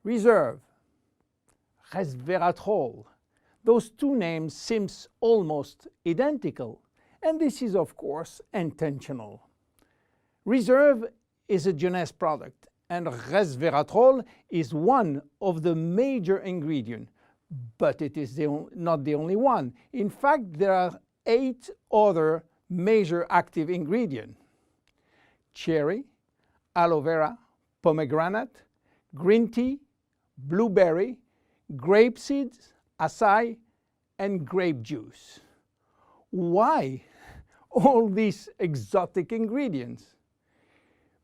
Reserve, resveratrol. Those two names seem almost identical, and this is of course intentional. Reserve is a Jeunesse product, and resveratrol is one of the major ingredients, but it is not the only one. In fact, there are 8 other major active ingredients: cherry, aloe vera, pomegranate, green tea, blueberry, grape seeds, acai, and grape juice. Why all these exotic ingredients?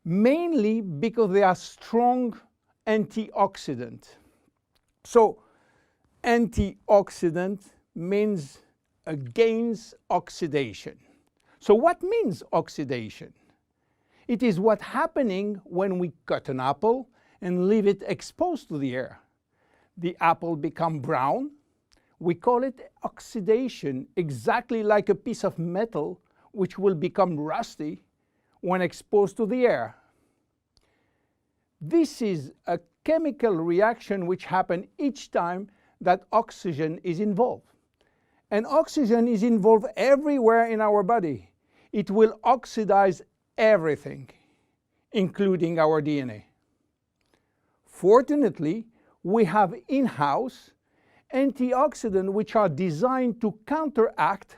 Mainly because they are strong antioxidants. So antioxidant means against oxidation. So what means oxidation? It is what's happening when we cut an apple and leave it exposed to the air. The apple becomes brown. We call it oxidation, exactly like a piece of metal which will become rusty when exposed to the air. This is a chemical reaction which happens each time that oxygen is involved. And oxygen is involved everywhere in our body. It will oxidize everything, including our DNA. Fortunately, we have in-house antioxidants which are designed to counteract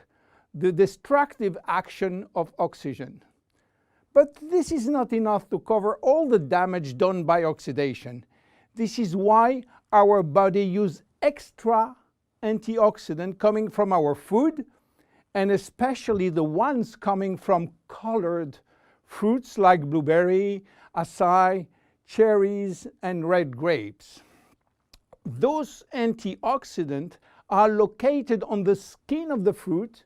the destructive action of oxygen. But this is not enough to cover all the damage done by oxidation. This is why our body uses extra antioxidants coming from our food, and especially the ones coming from colored fruits like blueberry, acai, cherries, and red grapes. Those antioxidants are located on the skin of the fruit,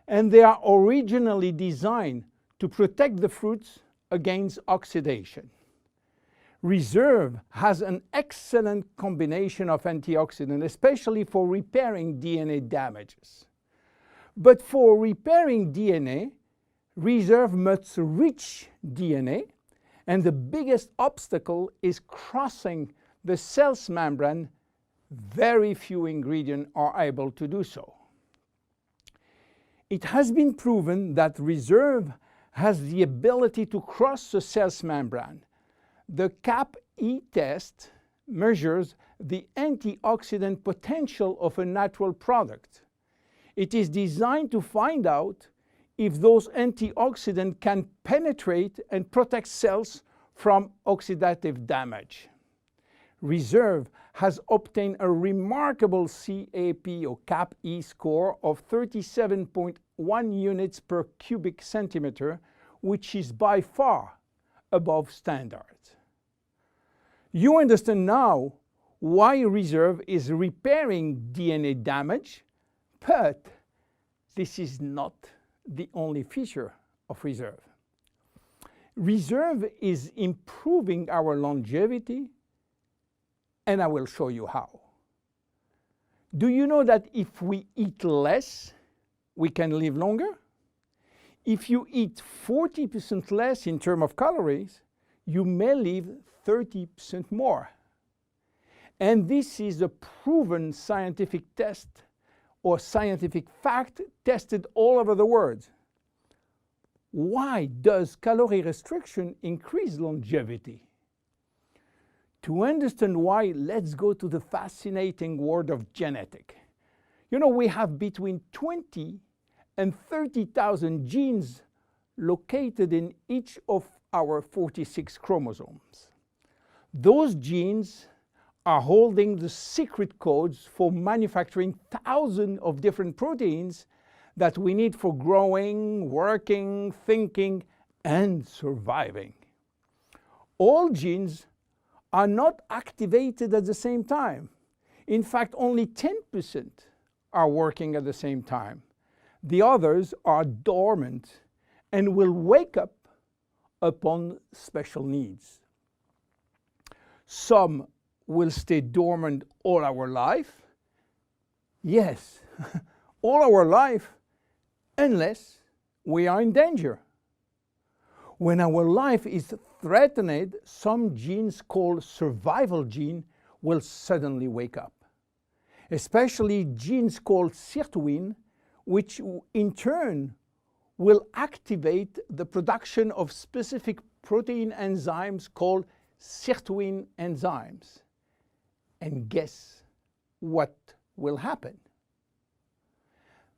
and they are originally designed to protect the fruits against oxidation. Reserve has an excellent combination of antioxidants, especially for repairing DNA damages. But for repairing DNA, Reserve must reach DNA, and the biggest obstacle is crossing the cell's membrane. Very few ingredients are able to do so. It has been proven that Reserve has the ability to cross the cell's membrane. The CAP-E test measures the antioxidant potential of a natural product. It is designed to find out if those antioxidants can penetrate and protect cells from oxidative damage. Reserve has obtained a remarkable CAP or CAP-E score of 37.1 units per cubic centimeter, which is by far above standard. You understand now why Reserve is repairing DNA damage, but this is not the only feature of Reserve. Reserve is improving our longevity, and I will show you how. Do you know that if we eat less, we can live longer? If you eat 40% less in terms of calories, you may live 30% more. And this is a proven scientific test or scientific fact tested all over the world. Why does calorie restriction increase longevity? To understand why, let's go to the fascinating world of genetics. You know, we have between 20 and 30,000 genes located in each of our 46 chromosomes. Those genes are holding the secret codes for manufacturing thousands of different proteins that we need for growing, working, thinking, and surviving. All genes are not activated at the same time. In fact, only 10% are working at the same time. The others are dormant and will wake up upon special needs. Some will stay dormant all our life. Yes, all our life, unless we are in danger. When our life is threatened, some genes called survival gene will suddenly wake up, especially genes called sirtuin, which in turn will activate the production of specific protein enzymes called sirtuin enzymes. And guess what will happen?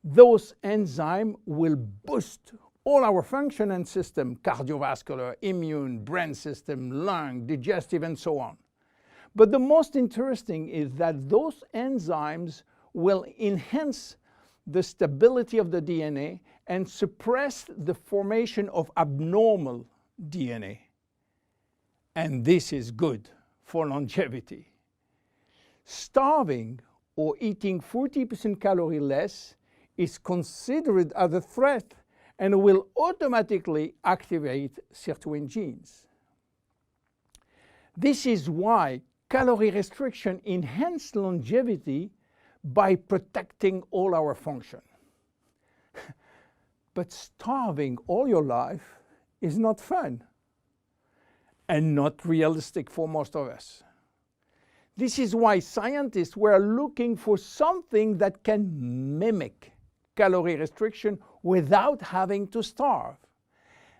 Those enzymes will boost all our function and system, cardiovascular, immune, brain system, lung, digestive, and so on. But the most interesting is that those enzymes will enhance the stability of the DNA and suppress the formation of abnormal DNA. And this is good for longevity. Starving or eating 40% calorie less is considered as a threat and will automatically activate sirtuin genes. This is why calorie restriction enhances longevity by protecting all our function. But starving all your life is not fun and not realistic for most of us. This is why scientists were looking for something that can mimic calorie restriction without having to starve.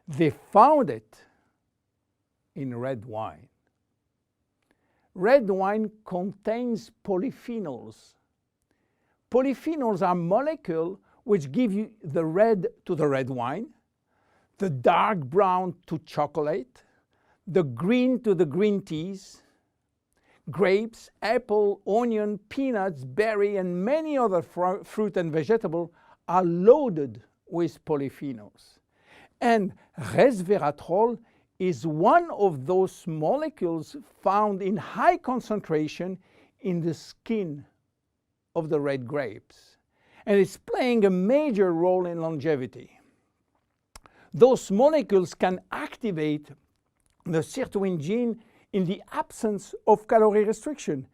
They found it in red wine. Red wine contains polyphenols. Polyphenols are molecules which give you the red to the red wine, the dark brown to chocolate, the green to the green teas. Grapes, apple, onion, peanuts, berry, and many other fruit and vegetable are loaded with polyphenols. And resveratrol is one of those molecules found in high concentration in the skin of the red grapes. And it's playing a major role in longevity. Those molecules can activate the sirtuin gene in the absence of calorie restriction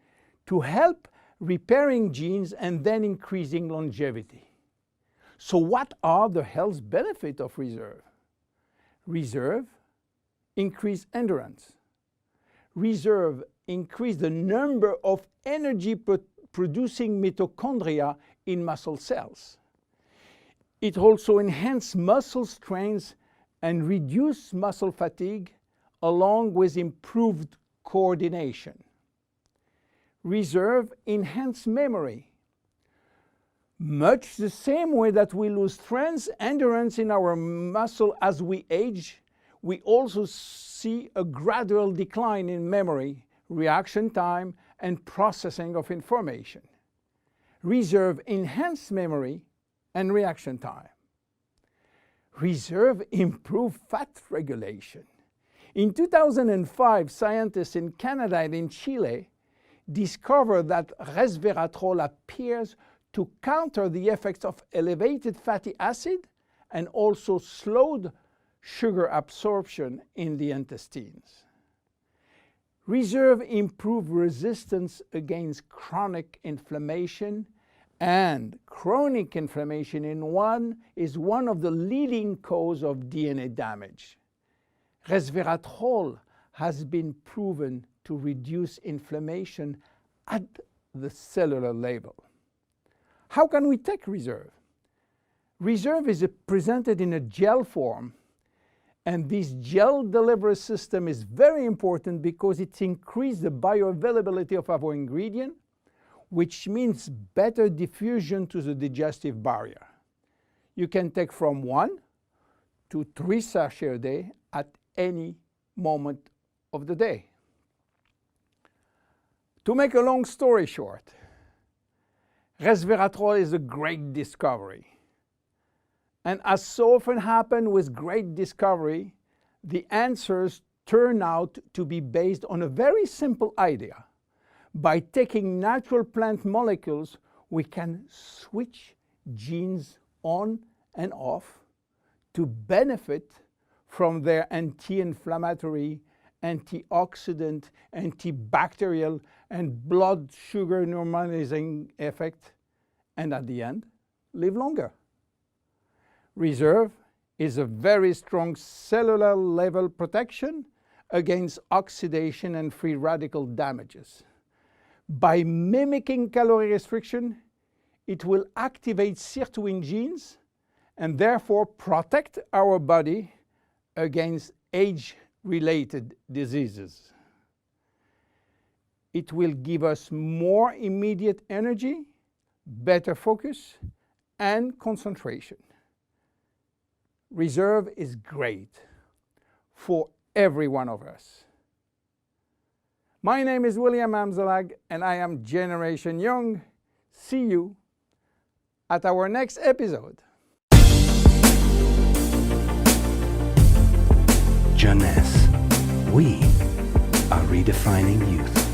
to help repairing genes and then increasing longevity. So what are the health benefits of reserve? Reserve increase endurance. Reserve increase the number of energy-producing mitochondria in muscle cells. It also enhances muscle strength and reduces muscle fatigue, along with improved coordination. Reserve enhances memory. Much the same way that we lose strength, endurance in our muscle as we age, we also see a gradual decline in memory, reaction time, and processing of information. Reserve enhances memory and reaction time. Reserve improves fat regulation. In 2005, scientists in Canada and in Chile discovered that resveratrol appears to counter the effects of elevated fatty acid and also slowed sugar absorption in the intestines. Reserve improves resistance against chronic inflammation, and chronic inflammation is one of the leading causes of DNA damage. Resveratrol has been proven to reduce inflammation at the cellular level. How can we take reserve? Reserve is presented in a gel form, and this gel delivery system is very important because it increases the bioavailability of our ingredient, which means better diffusion to the digestive barrier. You can take from 1 to 3 sachets a day at any moment of the day. To make a long story short, resveratrol is a great discovery. And as so often happens with great discovery, the answers turn out to be based on a very simple idea. By taking natural plant molecules, we can switch genes on and off to benefit from their anti-inflammatory, antioxidant, antibacterial, and blood sugar normalizing effect, and at the end, live longer. Reserve is a very strong cellular level protection against oxidation and free radical damages. By mimicking calorie restriction, it will activate sirtuin genes and therefore protect our body against age-related diseases. It will give us more immediate energy, better focus, and concentration. Reserve is great for every one of us. My name is William Amzalag, and I am Generation Young. See you at our next episode. Jeunesse. We are redefining youth.